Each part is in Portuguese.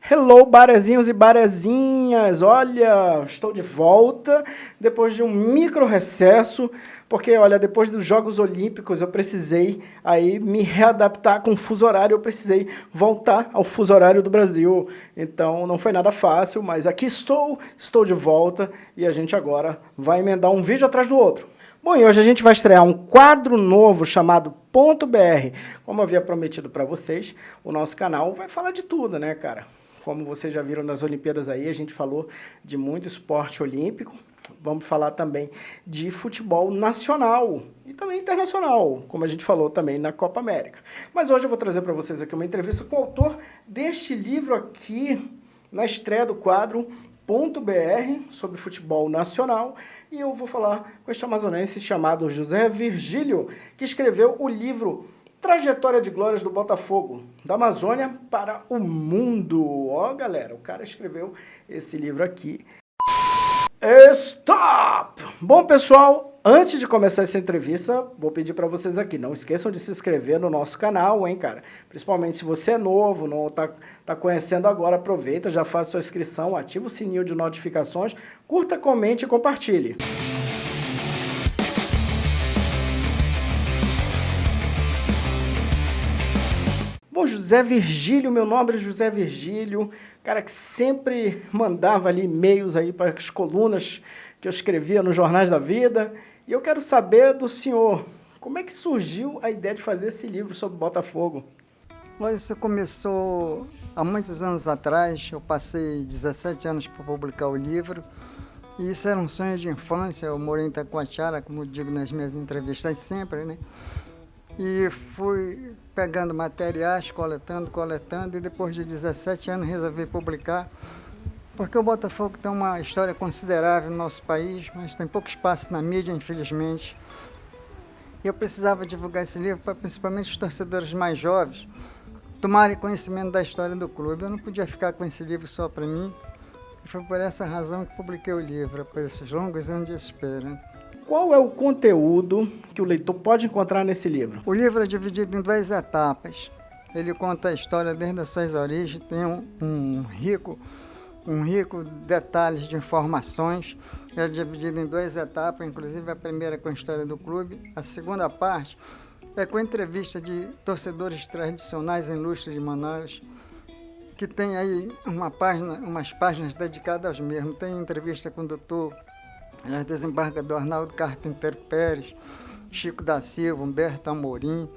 Hello, barezinhos e barezinhas! Olha, estou de volta depois de um micro recesso, porque, olha, depois dos Jogos Olímpicos eu precisei aí me readaptar com o fuso horário, eu precisei voltar ao fuso horário do Brasil. Então não foi nada fácil, mas aqui estou de volta e a gente agora vai emendar um vídeo atrás do outro. Bom, e hoje a gente vai estrear um quadro novo chamado Ponto BR. Como eu havia prometido para vocês, o nosso canal vai falar de tudo, né, cara? Como vocês já viram nas Olimpíadas aí, a gente falou de muito esporte olímpico. Vamos falar também de futebol nacional e também internacional, como a gente falou também na Copa América. Mas hoje eu vou trazer para vocês aqui uma entrevista com o autor deste livro aqui, na estreia do quadro Ponto BR, sobre futebol nacional. E eu vou falar com este amazonense chamado José Virgílio, que escreveu o livro Trajetória de Glórias do Botafogo, da Amazônia para o Mundo. Ó, galera, o cara escreveu esse livro aqui. Stop! Bom, pessoal, antes de começar essa entrevista, vou pedir para vocês aqui, não esqueçam de se inscrever no nosso canal, hein, cara? Principalmente se você é novo, não tá conhecendo agora, aproveita, já faz sua inscrição, ativa o sininho de notificações, curta, comente e compartilhe. Bom, José Virgílio, meu nome é José Virgílio, cara que sempre mandava ali e-mails aí para as colunas que eu escrevia nos Jornais da Vida. E eu quero saber do senhor, como é que surgiu a ideia de fazer esse livro sobre Botafogo? Olha, isso começou há muitos anos atrás. Eu passei 17 anos para publicar o livro. E isso era um sonho de infância. Eu morei em Itacoatiara, como eu digo nas minhas entrevistas sempre, né? E fui pegando materiais, coletando, e depois de 17 anos resolvi publicar, porque o Botafogo tem uma história considerável no nosso país, mas tem pouco espaço na mídia, infelizmente. E eu precisava divulgar esse livro para principalmente os torcedores mais jovens tomarem conhecimento da história do clube. Eu não podia ficar com esse livro só para mim, e foi por essa razão que publiquei o livro, após esses longos anos de espera. Qual é o conteúdo que o leitor pode encontrar nesse livro? O livro é dividido em 2 etapas. Ele conta a história desde as suas origens, tem um rico detalhes de informações. É dividido em 2 etapas, inclusive a primeira com a história do clube. A segunda parte é com entrevista de torcedores tradicionais ilustres de Manaus, que tem aí umas páginas dedicadas aos mesmos. Tem entrevista com o doutor desembargador Arnaldo Carpinteiro Pérez, Chico da Silva, Humberto Amorim,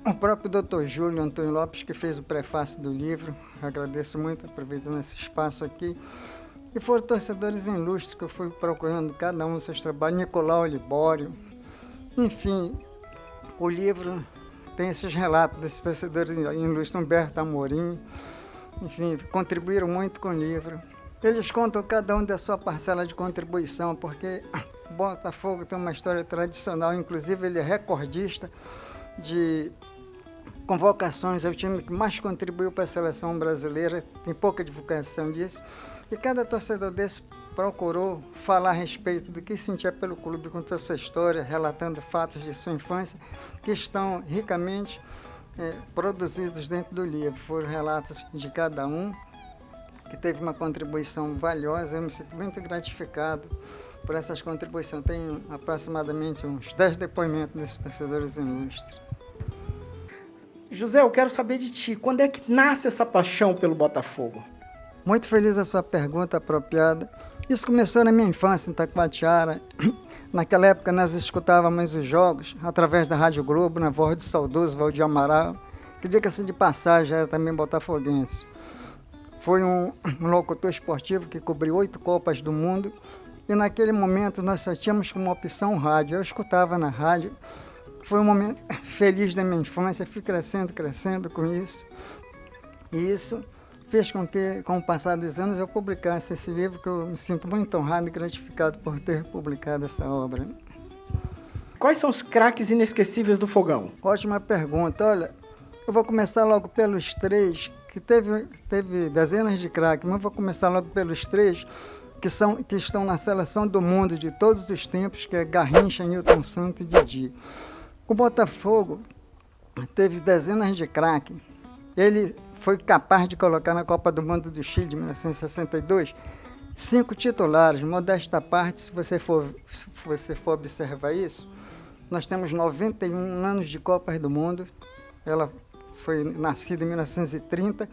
o próprio Dr. Júlio Antônio Lopes, que fez o prefácio do livro. Agradeço muito, aproveitando esse espaço aqui. E foram torcedores ilustres que eu fui procurando cada um dos seus trabalhos, Nicolau Libório. Enfim, o livro tem esses relatos desses torcedores ilustres, Humberto Amorim. Enfim, contribuíram muito com o livro. Eles contam cada um da sua parcela de contribuição, porque o Botafogo tem uma história tradicional, inclusive ele é recordista de convocações, é o time que mais contribuiu para a seleção brasileira, tem pouca divulgação disso, e cada torcedor desse procurou falar a respeito do que sentia pelo clube, contou a sua história, relatando fatos de sua infância, que estão ricamente produzidos dentro do livro. Foram relatos de cada um, que teve uma contribuição valiosa. Eu me sinto muito gratificado por essas contribuições. Tenho aproximadamente uns 10 depoimentos desses torcedores ilustres. José, eu quero saber de ti, quando é que nasce essa paixão pelo Botafogo? Muito feliz a sua pergunta apropriada. Isso começou na minha infância, em Itacoatiara. Naquela época nós escutávamos os jogos através da Rádio Globo, na voz do saudoso Valdir Amaral, que diga-se de passagem era também botafoguense. Foi um locutor esportivo que cobriu 8 Copas do Mundo, e naquele momento nós só tínhamos como opção rádio. Eu escutava na rádio, foi um momento feliz da minha infância, fui crescendo com isso. E isso fez com que, com o passar dos anos, eu publicasse esse livro, que eu me sinto muito honrado e gratificado por ter publicado essa obra. Quais são os craques inesquecíveis do Fogão? Ótima pergunta. Olha, eu vou começar logo pelos 3, que teve dezenas de craques, mas vou começar logo pelos 3 que estão na seleção do mundo de todos os tempos, que é Garrincha, Nilton Santos e Didi. O Botafogo teve dezenas de craques. Ele foi capaz de colocar na Copa do Mundo do Chile de 1962 5 titulares. Modesta parte, se você for observar isso, nós temos 91 anos de Copas do Mundo. Ela foi nascida em 1930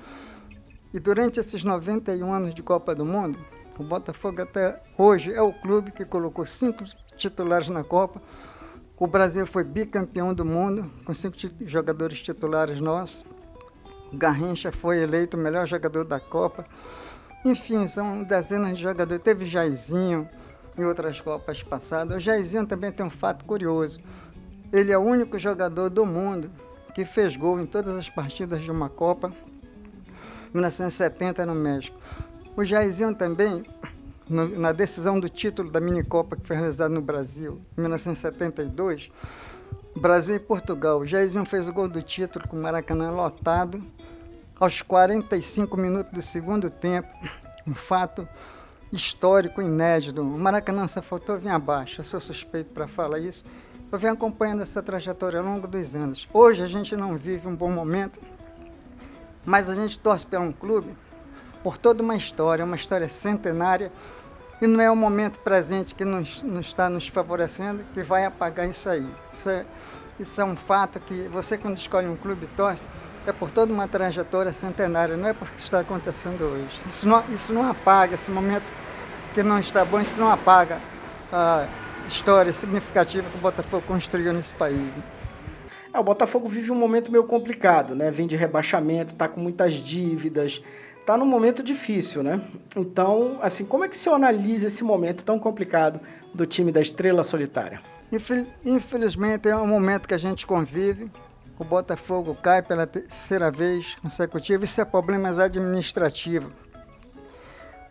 e durante esses 91 anos de Copa do Mundo, o Botafogo até hoje é o clube que colocou 5 titulares na Copa. O Brasil foi bicampeão do mundo com 5 jogadores titulares nossos. O Garrincha foi eleito o melhor jogador da Copa. Enfim, são dezenas de jogadores. Teve Jairzinho em outras Copas passadas. O Jairzinho também tem um fato curioso. Ele é o único jogador do mundo que fez gol em todas as partidas de uma Copa, 1970 no México. O Jairzinho também, na decisão do título da minicopa que foi realizada no Brasil, em 1972, Brasil e Portugal. O Jairzinho fez o gol do título com o Maracanã lotado, aos 45 minutos do segundo tempo, um fato histórico, inédito. O Maracanã só faltou vir abaixo, eu sou suspeito para falar isso. Eu venho acompanhando essa trajetória ao longo dos anos. Hoje a gente não vive um bom momento, mas a gente torce por um clube, por toda uma história centenária, e não é o momento presente que não está nos favorecendo que vai apagar isso aí. Isso é um fato que você, quando escolhe um clube, torce, é por toda uma trajetória centenária, não é porque está acontecendo hoje. Isso não apaga, esse momento que não está bom, isso não apaga a história significativa que o Botafogo construiu nesse país. O Botafogo vive um momento meio complicado, né? Vem de rebaixamento, está com muitas dívidas, está num momento difícil, né? Então, assim, como é que o senhor analisa esse momento tão complicado do time da Estrela Solitária? Infelizmente, é um momento que a gente convive. O Botafogo cai pela terceira vez consecutiva. Isso é problemas administrativos.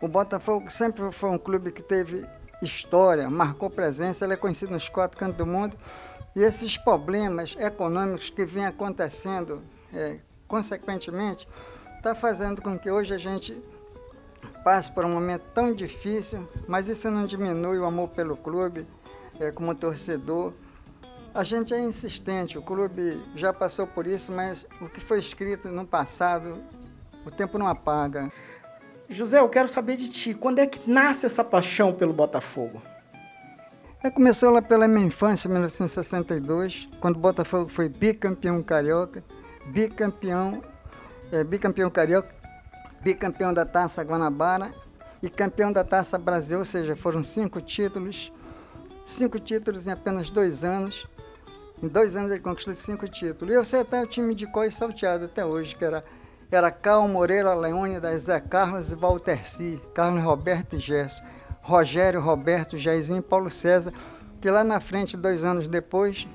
O Botafogo sempre foi um clube que teve história, marcou presença, ele é conhecido nos 4 cantos do mundo. E esses problemas econômicos que vêm acontecendo, consequentemente, está fazendo com que hoje a gente passe por um momento tão difícil, mas isso não diminui o amor pelo clube, como torcedor. A gente é insistente, o clube já passou por isso, mas o que foi escrito no passado, o tempo não apaga. José, eu quero saber de ti, quando é que nasce essa paixão pelo Botafogo? Começou lá pela minha infância, em 1962, quando o Botafogo foi bicampeão carioca, bicampeão carioca, bicampeão da Taça Guanabara e campeão da Taça Brasil, ou seja, foram 5 títulos em apenas 2 anos. Em 2 anos ele conquistou 5 títulos. E eu sei até o time de cor e salteado até hoje, que era Cal, Moreira, Leônidas, Zé Carlos e Valterci, Carlos Roberto e Gerson, Rogério, Roberto, Jairzinho e Paulo César, que lá na frente, 2 anos depois,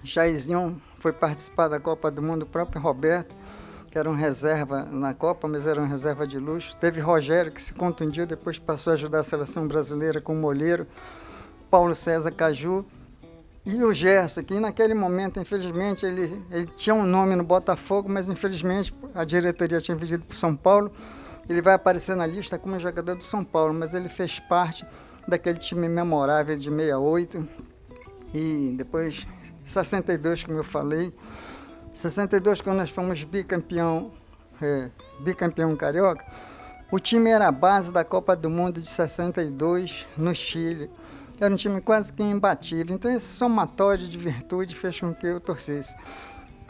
Jairzinho foi participar da Copa do Mundo, o próprio Roberto, que era um reserva na Copa, mas era um reserva de luxo. Teve Rogério, que se contundiu, depois passou a ajudar a seleção brasileira com o Molheiro, Paulo César Caju, e o Gerson, que naquele momento, infelizmente, ele tinha um nome no Botafogo, mas infelizmente a diretoria tinha vendido para o São Paulo. Ele vai aparecer na lista como jogador do São Paulo, mas ele fez parte daquele time memorável de 68 e depois 62, como eu falei. 62, quando nós fomos bicampeão carioca, o time era a base da Copa do Mundo de 62 no Chile. Era um time quase que imbatível. Então esse somatório de virtude fez com que eu torcesse.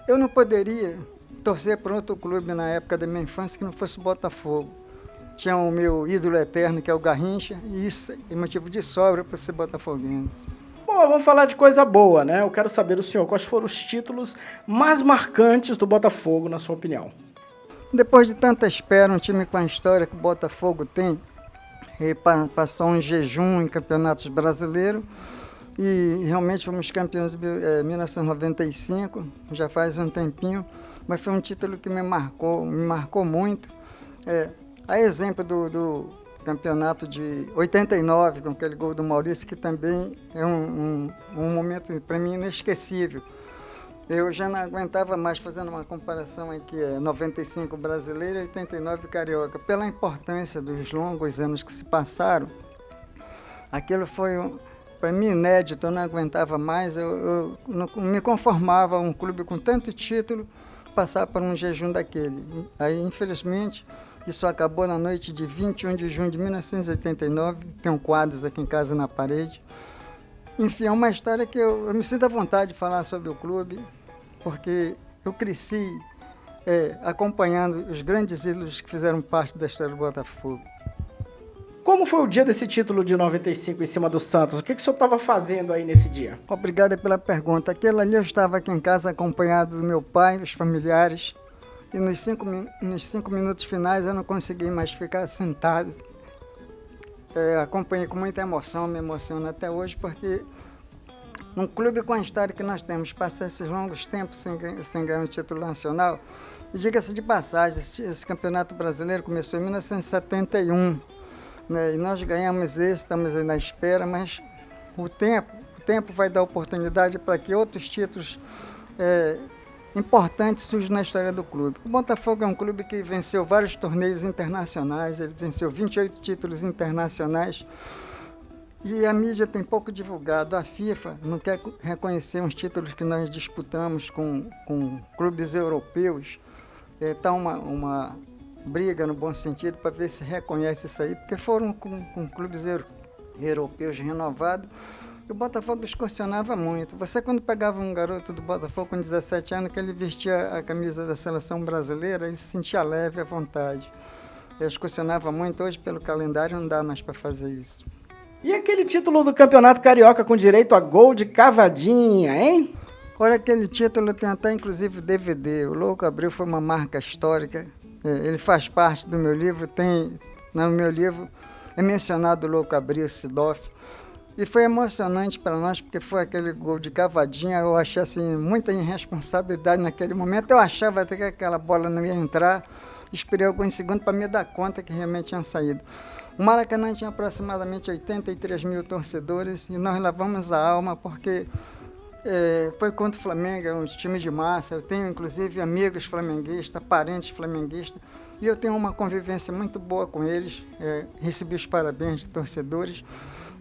Eu não poderia torcer para outro clube na época da minha infância que não fosse o Botafogo. Tinha o meu ídolo eterno, que é o Garrincha, e isso é motivo de sobra para ser botafoguense. Bom, vamos falar de coisa boa, né? Eu quero saber do senhor quais foram os títulos mais marcantes do Botafogo, na sua opinião. Depois de tanta espera, um time com a história que o Botafogo tem, passou um jejum em campeonatos brasileiros e realmente fomos campeões em 1995, já faz um tempinho, mas foi um título que me marcou muito. A exemplo do campeonato de 89, com aquele gol do Maurício, que também é um momento para mim inesquecível. Eu já não aguentava mais, fazendo uma comparação aqui, 95 brasileiro e 89 carioca. Pela importância dos longos anos que se passaram, aquilo foi, para mim, inédito, eu não aguentava mais, eu não me conformava um clube com tanto título passar por um jejum daquele. Aí, infelizmente, isso acabou na noite de 21 de junho de 1989. Tenho quadros aqui em casa na parede. Enfim, é uma história que eu me sinto à vontade de falar sobre o clube, porque eu cresci acompanhando os grandes ídolos que fizeram parte da história do Botafogo. Como foi o dia desse título de 95 em cima do Santos? O que o senhor estava fazendo aí nesse dia? Obrigado pela pergunta. Aquele ali eu estava aqui em casa acompanhado do meu pai, os familiares, e nos cinco minutos finais eu não consegui mais ficar sentado. Acompanhei com muita emoção, me emociona até hoje, porque num clube com a história que nós temos, passar esses longos tempos sem ganhar um título nacional, e diga-se de passagem, esse campeonato brasileiro começou em 1971, né, e nós ganhamos esse, estamos aí na espera, mas o tempo vai dar oportunidade para que outros títulos importantes surjam na história do clube. O Botafogo é um clube que venceu vários torneios internacionais, ele venceu 28 títulos internacionais, e a mídia tem pouco divulgado. A FIFA não quer reconhecer os títulos que nós disputamos com clubes europeus. Está uma briga no bom sentido para ver se reconhece isso aí, porque foram com clubes europeus renovados. E o Botafogo excursionava muito. Você, quando pegava um garoto do Botafogo com 17 anos, que ele vestia a camisa da seleção brasileira, ele se sentia leve à vontade. Eu excursionava muito. Hoje, pelo calendário, não dá mais para fazer isso. E aquele título do Campeonato Carioca com direito a gol de cavadinha, hein? Olha, aquele título tem até inclusive DVD. O Louco Abreu foi uma marca histórica. Ele faz parte do meu livro. No meu livro é mencionado o Louco Abreu, Sidoff. E foi emocionante para nós, porque foi aquele gol de cavadinha. Eu achei assim, muita irresponsabilidade naquele momento. Eu achava até que aquela bola não ia entrar. Esperei alguns segundos para me dar conta que realmente tinha saído. O Maracanã tinha aproximadamente 83 mil torcedores e nós lavamos a alma porque foi contra o Flamengo, um time de massa. Eu tenho inclusive amigos flamenguistas, parentes flamenguistas, e eu tenho uma convivência muito boa com eles. Recebi os parabéns de torcedores,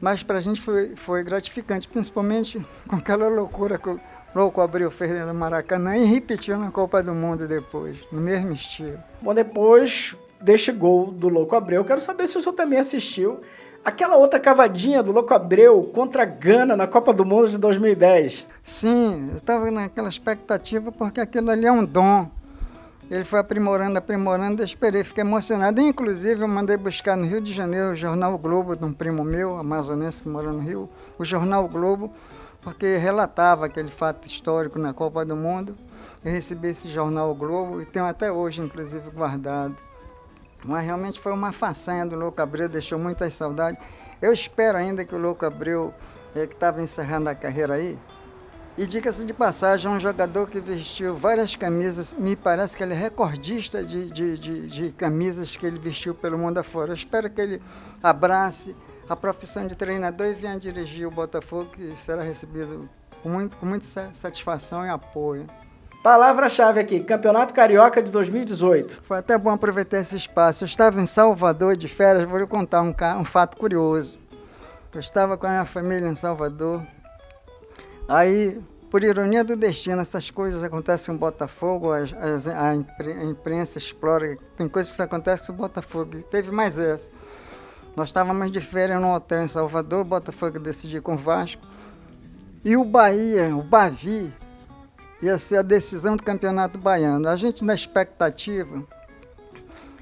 mas para a gente foi gratificante, principalmente com aquela loucura que o Louco Abreu fez no Maracanã e repetiu na Copa do Mundo depois, no mesmo estilo. Bom, depois deste gol do Louco Abreu, eu quero saber se o senhor também assistiu aquela outra cavadinha do Louco Abreu contra a Gana na Copa do Mundo de 2010. Sim, eu estava naquela expectativa porque aquilo ali é um dom. Ele foi aprimorando, eu esperei, fiquei emocionado. Inclusive, eu mandei buscar no Rio de Janeiro o jornal o Globo, de um primo meu, amazonense que mora no Rio, o jornal o Globo, porque relatava aquele fato histórico na Copa do Mundo. Eu recebi esse jornal o Globo e tenho até hoje, inclusive, guardado. Mas realmente foi uma façanha do Louco Abreu, deixou muitas saudades. Eu espero ainda que o Louco Abreu, que estava encerrando a carreira aí, e diga-se de passagem, é um jogador que vestiu várias camisas, me parece que ele é recordista de camisas que ele vestiu pelo mundo afora. Eu espero que ele abrace a profissão de treinador e venha dirigir o Botafogo, que será recebido com muita satisfação e apoio. Palavra-chave aqui, Campeonato Carioca de 2018. Foi até bom aproveitar esse espaço. Eu estava em Salvador de férias, vou lhe contar um fato curioso. Eu estava com a minha família em Salvador. Aí, por ironia do destino, essas coisas acontecem no Botafogo, a imprensa explora, tem coisas que acontecem no Botafogo. Teve mais essa. Nós estávamos de férias num hotel em Salvador, o Botafogo decidiu com o Vasco. E o Bahia, o Bavi, ia ser a decisão do Campeonato Baiano. A gente na expectativa,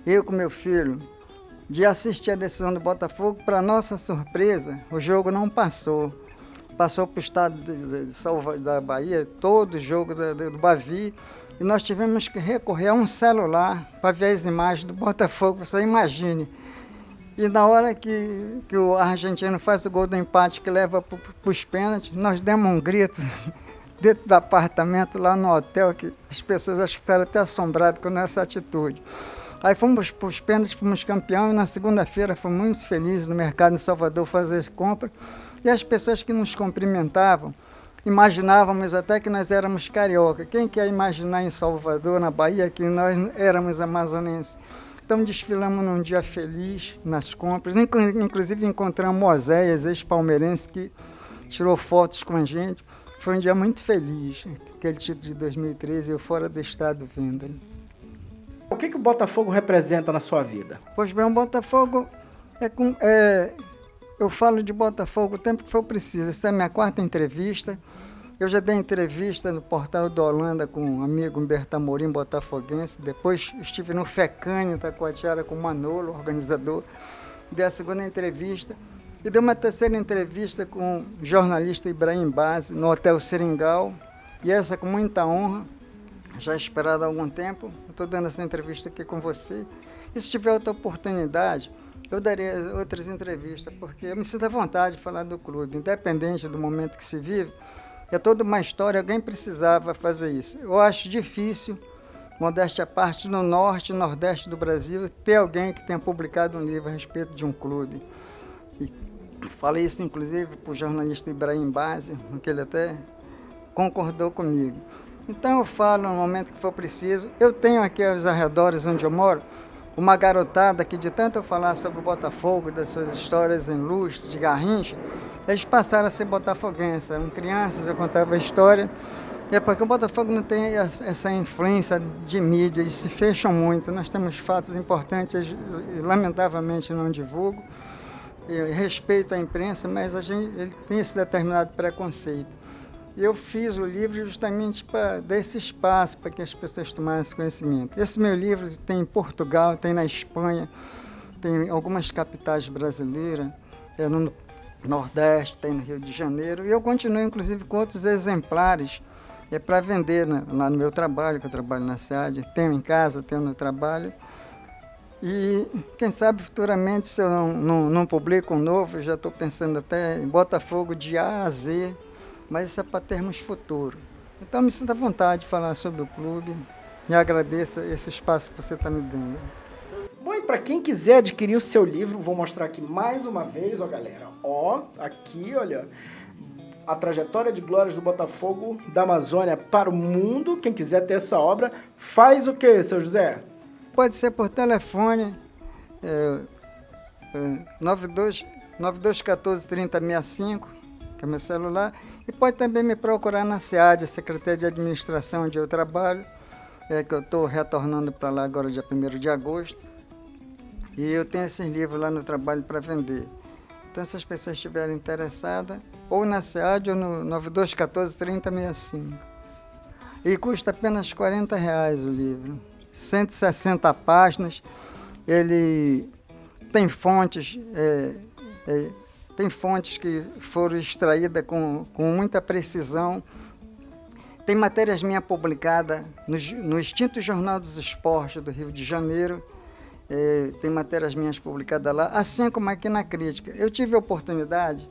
eu com meu filho, de assistir a decisão do Botafogo. Para nossa surpresa, o jogo não passou. Passou para o estado da Bahia, todo o jogo do Bavi, e nós tivemos que recorrer a um celular para ver as imagens do Botafogo, você imagine. E na hora que o argentino faz o gol do empate que leva para os pênaltis, nós demos um grito dentro do apartamento, lá no hotel, que as pessoas acho que ficaram até assombradas com essa atitude. Aí fomos para os pênaltis, fomos campeão, e na segunda-feira fomos muito felizes no mercado em Salvador fazer compra. E as pessoas que nos cumprimentavam, imaginávamos até que nós éramos carioca. Quem quer imaginar em Salvador, na Bahia, que nós éramos amazonenses? Então desfilamos num dia feliz nas compras. Inclusive encontramos Oséias, ex-palmeirense, que tirou fotos com a gente. Foi um dia muito feliz, aquele título de 2013, eu fora do estado vendo. O que o Botafogo representa na sua vida? Pois bem, o Botafogo eu falo de Botafogo o tempo que for preciso. Essa é a minha 4ª entrevista. Eu já dei entrevista no Portal da Holanda com um amigo Humberto Amorim, botafoguense. Depois estive no FECANE, Itacoatiara, com o Manolo, organizador. Dei a 2ª entrevista. E dei uma 3ª entrevista com o jornalista Ibrahim Base, no Hotel Seringal. E essa com muita honra, já esperada há algum tempo. Estou dando essa entrevista aqui com você. E se tiver outra oportunidade, eu darei outras entrevistas, porque eu me sinto à vontade de falar do clube, independente do momento que se vive. É toda uma história, alguém precisava fazer isso. Eu acho difícil, modéstia à parte, no norte e nordeste do Brasil, ter alguém que tenha publicado um livro a respeito de um clube. E falei isso, inclusive, para o jornalista Ibrahim Base, que ele até concordou comigo. Então eu falo no momento que for preciso. Eu tenho aqui aos arredores onde eu moro, uma garotada que de tanto eu falar sobre o Botafogo, das suas histórias em Lustre, de Garrincha, eles passaram a ser botafoguenses, eram crianças, eu contava a história. E é porque o Botafogo não tem essa influência de mídia, eles se fecham muito. Nós temos fatos importantes, e lamentavelmente não divulgo. Eu respeito a imprensa, mas ele tem esse determinado preconceito. E eu fiz o livro justamente para dar esse espaço para que as pessoas tomassem conhecimento. Esse meu livro tem em Portugal, tem na Espanha, tem em algumas capitais brasileiras, no Nordeste, tem no Rio de Janeiro. E eu continuo, inclusive, com outros exemplares para vender lá no meu trabalho, que eu trabalho na SEAD. Tenho em casa, tenho no trabalho. E quem sabe futuramente, se eu não publico um novo, eu já estou pensando até em Botafogo de A a Z, mas isso é para termos futuro. Então me sinto à vontade de falar sobre o clube e agradeço esse espaço que você está me dando. Bom, e para quem quiser adquirir o seu livro, vou mostrar aqui mais uma vez, ó galera, ó, aqui, olha, a trajetória de glórias do Botafogo da Amazônia para o mundo. Quem quiser ter essa obra, faz o quê, seu José? Pode ser por telefone, 9214-3065, que é meu celular, e pode também me procurar na SEAD, Secretaria de Administração, onde eu trabalho, que eu estou retornando para lá agora dia 1º de agosto, e eu tenho esses livros lá no trabalho para vender. Então, se as pessoas estiverem interessadas, ou na SEAD ou no 9214-3065. E custa apenas R$40 o livro. 160 páginas, ele tem fontes, tem fontes que foram extraídas com muita precisão. Tem matérias minhas publicadas no extinto Jornal dos Esportes do Rio de Janeiro, tem matérias minhas publicadas lá, assim como aqui na Crítica. Eu tive a oportunidade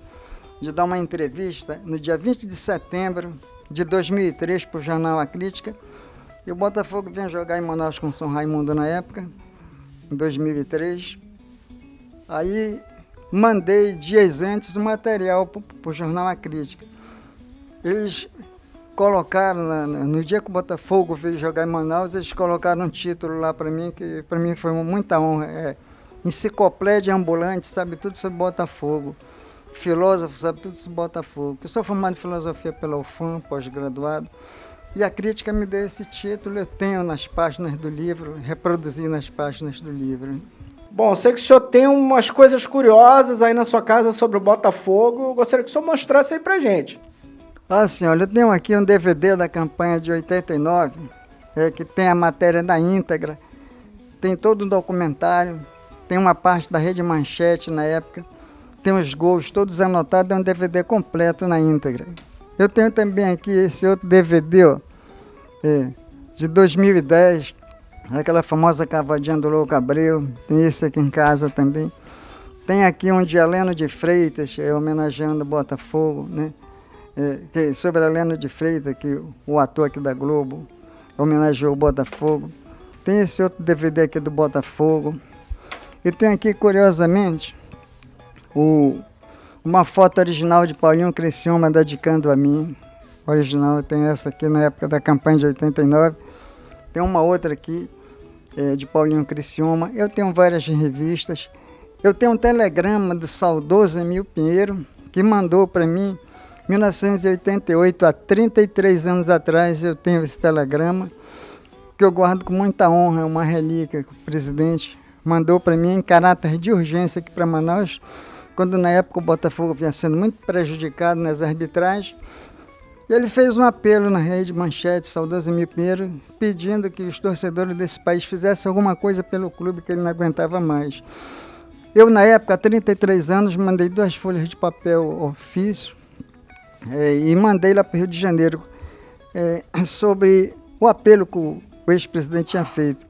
de dar uma entrevista no dia 20 de setembro de 2003 para o jornal A Crítica, e o Botafogo vinha jogar em Manaus com São Raimundo na época, em 2003. Aí mandei dias antes o material para o jornal A Crítica. Eles colocaram, no dia que o Botafogo veio jogar em Manaus, eles colocaram um título lá para mim, que para mim foi muita honra. Enciclopédia ambulante, sabe tudo sobre Botafogo. Filósofo, sabe tudo sobre Botafogo. Eu sou formado em filosofia pela UFAM, pós-graduado. E a Crítica me deu esse título, eu tenho nas páginas do livro, reproduzi nas páginas do livro. Bom, sei que o senhor tem umas coisas curiosas aí na sua casa sobre o Botafogo, eu gostaria que o senhor mostrasse aí pra gente. Ah, sim, olha, eu tenho aqui um DVD da campanha de 89, que tem a matéria na íntegra, tem todo o documentário, tem uma parte da Rede Manchete na época, tem os gols todos anotados, é um DVD completo na íntegra. Eu tenho também aqui esse outro DVD, ó, de 2010, aquela famosa cavadinha do Louco Abreu, tem esse aqui em casa também. Tem aqui um de Heleno de Freitas, homenageando o Botafogo, né? Sobre Heleno de Freitas, que o ator aqui da Globo homenageou o Botafogo. Tem esse outro DVD aqui do Botafogo. E tem aqui, curiosamente, uma foto original de Paulinho Criciúma dedicando a mim. Original, tem essa aqui na época da campanha de 89. Tem uma outra aqui de Paulinho Criciúma. Eu tenho várias revistas. Eu tenho um telegrama do saudoso Emil Pinheiro, que mandou para mim 1988, há 33 anos atrás, eu tenho esse telegrama, que eu guardo com muita honra, é uma relíquia que o presidente mandou para mim em caráter de urgência aqui para Manaus, quando na época o Botafogo vinha sendo muito prejudicado nas arbitragens. E ele fez um apelo na Rede Manchete, saudoso Emílio Pinheiro, pedindo que os torcedores desse país fizessem alguma coisa pelo clube, que ele não aguentava mais. Eu, na época, há 33 anos, mandei 2 folhas de papel ofício e mandei lá para o Rio de Janeiro sobre o apelo que o ex-presidente tinha feito.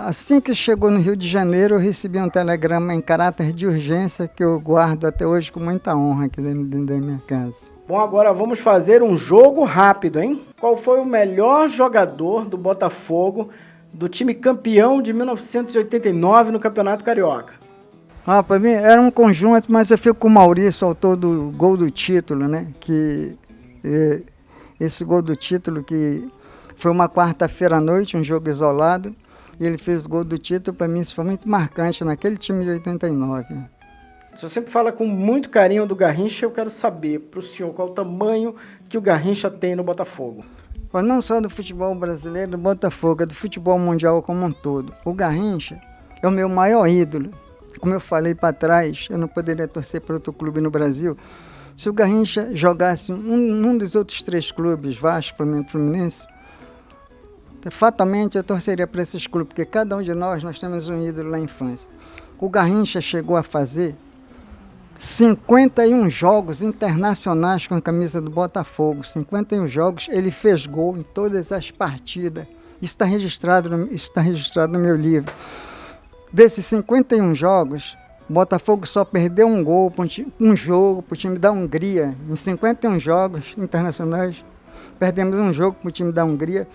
Assim que chegou no Rio de Janeiro, eu recebi um telegrama em caráter de urgência que eu guardo até hoje com muita honra aqui dentro da minha casa. Bom, agora vamos fazer um jogo rápido, hein? Qual foi o melhor jogador do Botafogo, do time campeão de 1989 no Campeonato Carioca? Para mim era um conjunto, mas eu fico com o Maurício, autor do gol do título, né? Esse gol do título que foi uma quarta-feira à noite, um jogo isolado, e ele fez o gol do título. Para mim isso foi muito marcante naquele time de 89. Você sempre fala com muito carinho do Garrincha, eu quero saber para o senhor qual o tamanho que o Garrincha tem no Botafogo. Não só do futebol brasileiro, do Botafogo, é do futebol mundial como um todo. O Garrincha é o meu maior ídolo. Como eu falei para trás, eu não poderia torcer para outro clube no Brasil. Se o Garrincha jogasse num dos outros 3 clubes, Vasco, Flamengo, Fluminense, fatalmente eu torceria para esses clubes, porque cada um de nós temos um ídolo na infância. O Garrincha chegou a fazer 51 jogos internacionais com a camisa do Botafogo. 51 jogos, ele fez gol em todas as partidas. Isso está registrado no meu livro. Desses 51 jogos, o Botafogo só perdeu um jogo para o time da Hungria. Em 51 jogos internacionais, perdemos um jogo para o time da Hungria.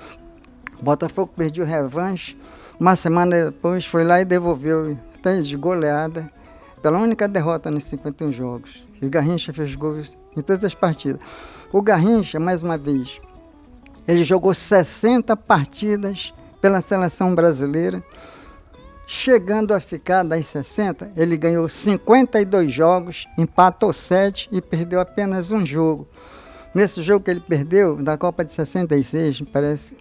O Botafogo perdeu revanche. Uma semana depois foi lá e devolveu, de goleada, pela única derrota nos 51 jogos. E o Garrincha fez gols em todas as partidas. O Garrincha, mais uma vez, ele jogou 60 partidas pela seleção brasileira. Chegando a ficar das 60, ele ganhou 52 jogos, empatou 7 e perdeu apenas um jogo. Nesse jogo que ele perdeu, da Copa de 66, me parece,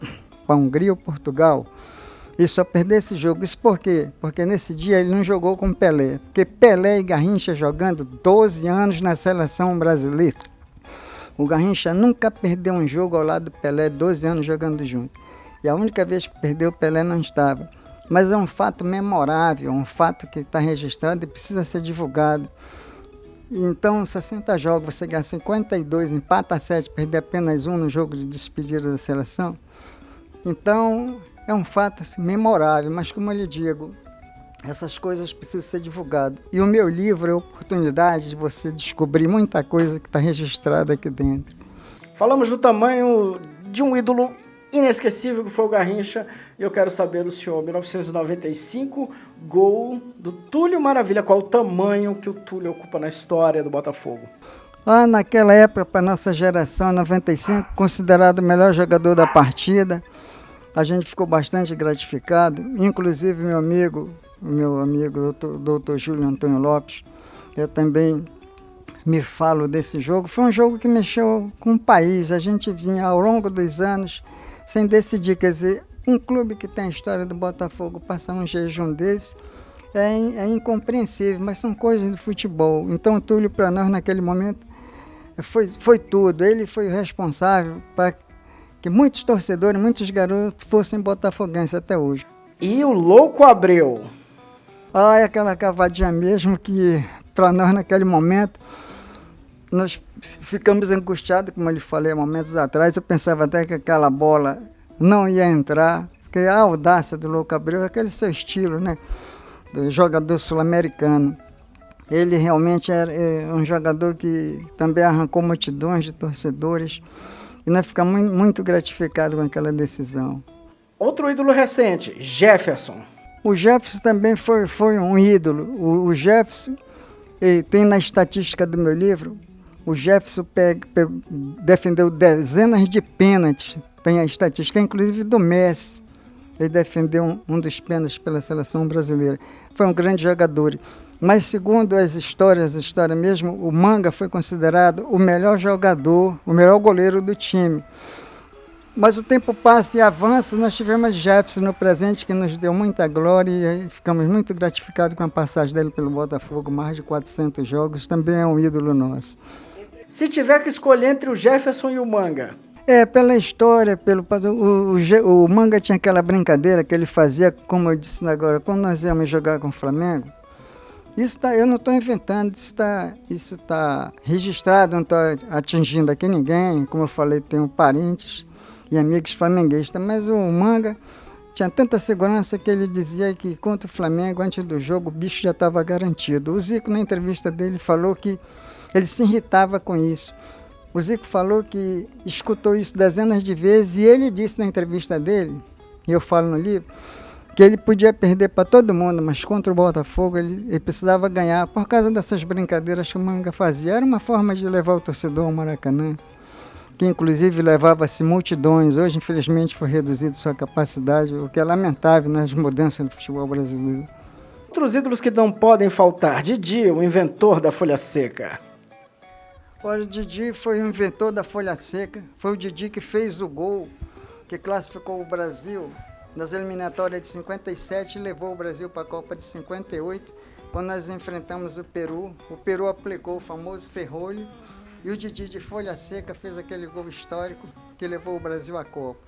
para a Hungria ou Portugal, e só perdeu esse jogo. Isso por quê? Porque nesse dia ele não jogou com Pelé. Porque Pelé e Garrincha jogando 12 anos na seleção brasileira. O Garrincha nunca perdeu um jogo ao lado do Pelé, 12 anos jogando junto. E a única vez que perdeu, o Pelé não estava. Mas é um fato memorável, um fato que está registrado e precisa ser divulgado. Então, 60 jogos, você ganha 52, empata 7, perder apenas um no jogo de despedida da seleção. Então, é um fato assim, memorável, mas como eu lhe digo, essas coisas precisam ser divulgadas. E o meu livro é a oportunidade de você descobrir muita coisa que está registrada aqui dentro. Falamos do tamanho de um ídolo inesquecível que foi o Garrincha, e eu quero saber do senhor, 1995, gol do Túlio Maravilha. Qual o tamanho que o Túlio ocupa na história do Botafogo? Naquela época, para a nossa geração, 95, considerado o melhor jogador da partida. A gente ficou bastante gratificado, inclusive meu amigo, doutor Júlio Antônio Lopes, eu também me falo desse jogo. Foi um jogo que mexeu com o país. A gente vinha ao longo dos anos sem decidir, quer dizer, um clube que tem a história do Botafogo passar um jejum desse é incompreensível, mas são coisas do futebol. Então o Túlio para nós naquele momento foi tudo. Ele foi o responsável para que muitos torcedores, muitos garotos fossem botafoguenses até hoje. E o Louco Abreu? É aquela cavadinha mesmo que, para nós naquele momento, nós ficamos angustiados, como eu lhe falei há momentos atrás. Eu pensava até que aquela bola não ia entrar, porque a audácia do Louco Abreu é aquele seu estilo, né? Do jogador sul-americano. Ele realmente era um jogador que também arrancou multidões de torcedores. E nós ficamos muito gratificados com aquela decisão. Outro ídolo recente, Jefferson. O Jefferson também foi um ídolo. O Jefferson, tem na estatística do meu livro, o Jefferson defendeu dezenas de pênaltis. Tem a estatística, inclusive do Messi. Ele defendeu um dos pênaltis pela seleção brasileira. Foi um grande jogador. Mas segundo as histórias mesmo, o Manga foi considerado o melhor jogador, o melhor goleiro do time. Mas o tempo passa e avança, nós tivemos Jefferson no presente, que nos deu muita glória e ficamos muito gratificados com a passagem dele pelo Botafogo, mais de 400 jogos, também é um ídolo nosso. Se tiver que escolher entre o Jefferson e o Manga? Pela história, o Manga tinha aquela brincadeira que ele fazia, como eu disse agora, quando nós íamos jogar com o Flamengo. Eu não estou inventando, isso está registrado, não estou atingindo aqui ninguém. Como eu falei, tenho parentes e amigos flamenguistas, mas o Manga tinha tanta segurança que ele dizia que contra o Flamengo, antes do jogo, o bicho já estava garantido. O Zico, na entrevista dele, falou que ele se irritava com isso. O Zico falou que escutou isso dezenas de vezes e ele disse na entrevista dele, e eu falo no livro, que ele podia perder para todo mundo, mas contra o Botafogo ele precisava ganhar por causa dessas brincadeiras que o Manga fazia. Era uma forma de levar o torcedor ao Maracanã, que inclusive levava-se multidões. Hoje, infelizmente, foi reduzido sua capacidade, o que é lamentável nas mudanças do futebol brasileiro. Outros ídolos que não podem faltar. Didi, o inventor da folha seca. Olha, o Didi foi o inventor da folha seca. Foi o Didi que fez o gol, que classificou o Brasil nas eliminatórias de 57 e levou o Brasil para a Copa de 58, quando nós enfrentamos o Peru. O Peru aplicou o famoso ferrolho e o Didi de folha seca fez aquele gol histórico que levou o Brasil à Copa.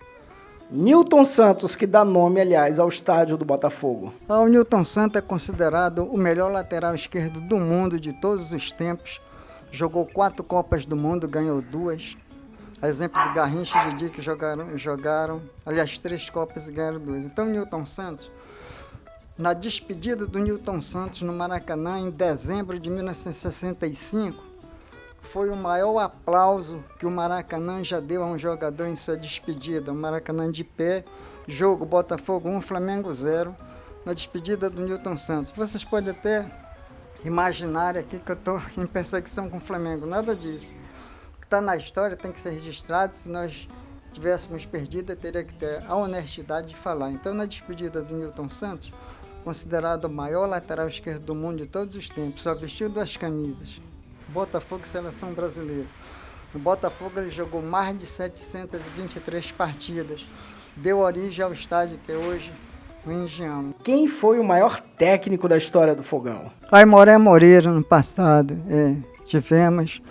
Nilton Santos, que dá nome, aliás, ao estádio do Botafogo. O Nilton Santos é considerado o melhor lateral esquerdo do mundo de todos os tempos. Jogou 4 Copas do Mundo, ganhou 2. A exemplo do Garrincha e Didi, que jogaram, aliás, 3 Copas e ganharam 2. Então, o Nilton Santos, na despedida do Nilton Santos no Maracanã, em dezembro de 1965, foi o maior aplauso que o Maracanã já deu a um jogador em sua despedida. O Maracanã de pé, jogo Botafogo 1, Flamengo 0, na despedida do Nilton Santos. Vocês podem até imaginar aqui que eu estou em perseguição com o Flamengo, nada disso. Está na história, tem que ser registrado. Se nós tivéssemos perdido, teria que ter a honestidade de falar. Então, na despedida do Nilton Santos, considerado o maior lateral esquerdo do mundo de todos os tempos, só vestiu 2 camisas, Botafogo e Seleção Brasileira. No Botafogo ele jogou mais de 723 partidas, deu origem ao estádio que é hoje o Engenhão. Quem foi o maior técnico da história do Fogão? Aimoré Moreira, no passado, tivemos.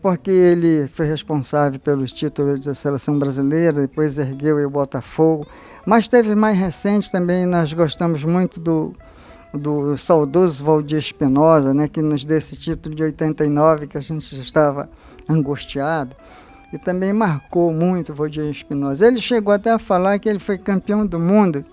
Porque ele foi responsável pelos títulos da Seleção Brasileira, depois ergueu o Botafogo. Mas teve mais recente também, nós gostamos muito do saudoso Valdir Espinosa, né, que nos deu esse título de 89, que a gente já estava angustiado. E também marcou muito o Valdir Espinosa. Ele chegou até a falar que ele foi campeão do mundo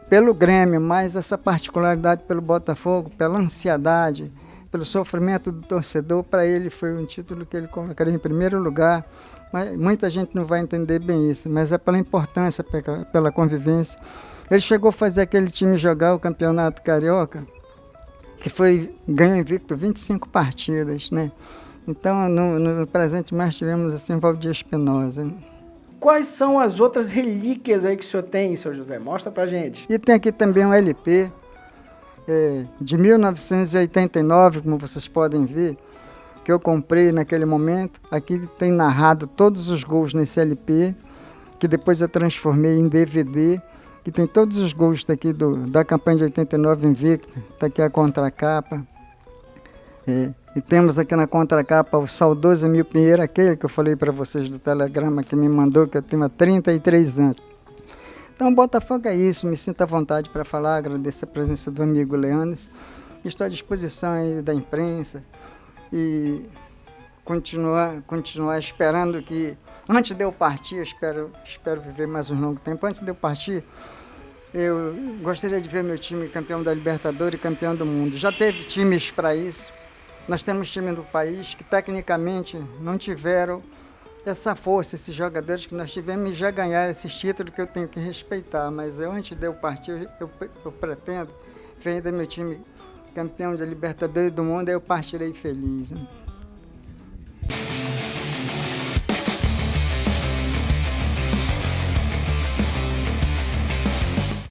pelo Grêmio, mas essa particularidade pelo Botafogo, pela ansiedade, pelo sofrimento do torcedor, para ele foi um título que ele colocaria em primeiro lugar. Mas muita gente não vai entender bem isso, mas é pela importância, pela convivência. Ele chegou a fazer aquele time jogar o Campeonato Carioca, que ganhou invicto 25 partidas, né? Então, no presente mais tivemos assim Valdir Espinosa. Quais são as outras relíquias aí que o senhor tem, seu José? Mostra pra gente. E tem aqui também um LP, de 1989, como vocês podem ver, que eu comprei naquele momento. Aqui tem narrado todos os gols nesse LP, que depois eu transformei em DVD, que tem todos os gols daqui da campanha de 89 invicta. Está aqui a contracapa. E temos aqui na contracapa o saudoso Emil Pinheiro, aquele que eu falei para vocês do telegrama, que me mandou, que eu tenho há 33 anos. Então, Botafogo é isso, me sinto à vontade para falar, agradeço a presença do amigo Leandro. Estou à disposição aí da imprensa e continuar esperando que, antes de eu partir, eu espero viver mais um longo tempo, antes de eu partir, eu gostaria de ver meu time campeão da Libertadores e campeão do mundo. Já teve times para isso, nós temos time do país que tecnicamente não tiveram essa força, esses jogadores que nós tivemos, e já ganharam esses títulos que eu tenho que respeitar, mas antes de eu partir, eu pretendo ver ainda meu time campeão da Libertadores do mundo, aí eu partirei feliz, né?